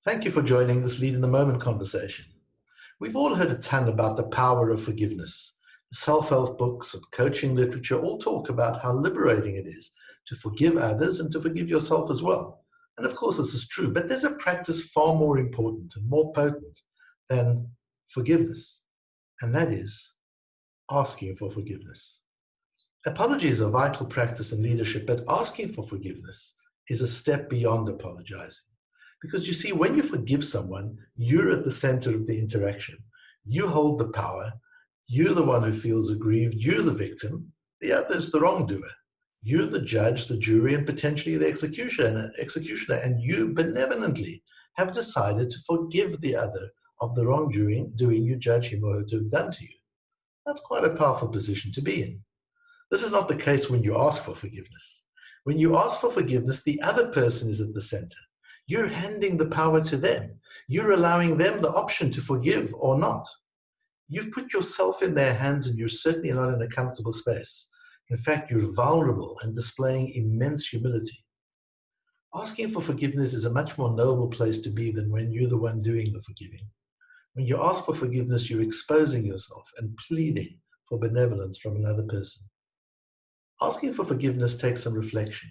Thank you for joining this Lead in the Moment conversation. We've all heard a ton about the power of forgiveness. Self-help books and coaching literature all talk about how liberating it is to forgive others and to forgive yourself as well. And of course, this is true, but there's a practice far more important and more potent than forgiveness, and that is asking for forgiveness. Apology is a vital practice in leadership, but asking for forgiveness is a step beyond apologizing. Because you see, when you forgive someone, you're at the center of the interaction. You hold the power. You're the one who feels aggrieved. You're the victim. The other's the wrongdoer. You're the judge, the jury, and potentially the executioner. And you benevolently have decided to forgive the other of the wrongdoing you judge him or her to have done to you. That's quite a powerful position to be in. This is not the case when you ask for forgiveness. When you ask for forgiveness, the other person is at the center. You're handing the power to them. You're allowing them the option to forgive or not. You've put yourself in their hands, and you're certainly not in a comfortable space. In fact, you're vulnerable and displaying immense humility. Asking for forgiveness is a much more noble place to be than when you're the one doing the forgiving. When you ask for forgiveness, you're exposing yourself and pleading for benevolence from another person. Asking for forgiveness takes some reflection.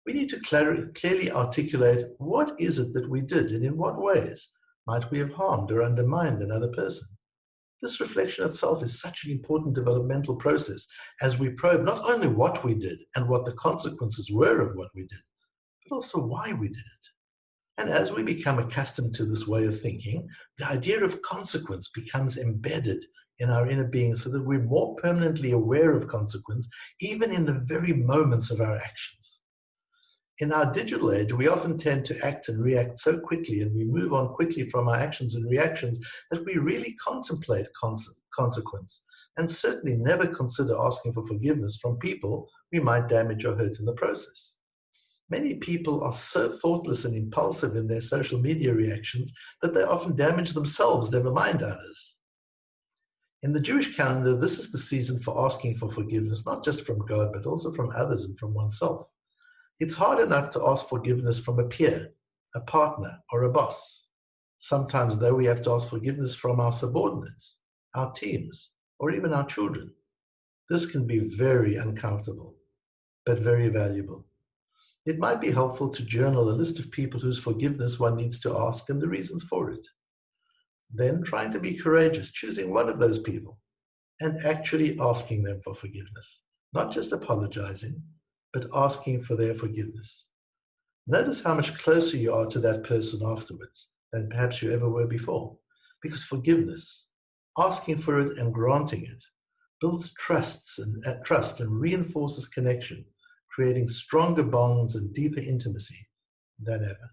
We need to clearly articulate what is it that we did and in what ways might we have harmed or undermined another person. This reflection itself is such an important developmental process as we probe not only what we did and what the consequences were of what we did, but also why we did it. And as we become accustomed to this way of thinking, the idea of consequence becomes embedded in our inner being so that we're more permanently aware of consequence, even in the very moments of our actions. In our digital age, we often tend to act and react so quickly, and we move on quickly from our actions and reactions that we really contemplate consequence, and certainly never consider asking for forgiveness from people we might damage or hurt in the process. Many people are so thoughtless and impulsive in their social media reactions that they often damage themselves, never mind others. In the Jewish calendar, this is the season for asking for forgiveness, not just from God, but also from others and from oneself. It's hard enough to ask forgiveness from a peer, a partner, or a boss. Sometimes, though, we have to ask forgiveness from our subordinates, our teams, or even our children. This can be very uncomfortable, but very valuable. It might be helpful to journal a list of people whose forgiveness one needs to ask and the reasons for it. Then trying to be courageous, choosing one of those people and actually asking them for forgiveness, not just apologizing, but asking for their forgiveness. Notice how much closer you are to that person afterwards than perhaps you ever were before. Because forgiveness, asking for it and granting it, builds trust and reinforces connection, creating stronger bonds and deeper intimacy than ever.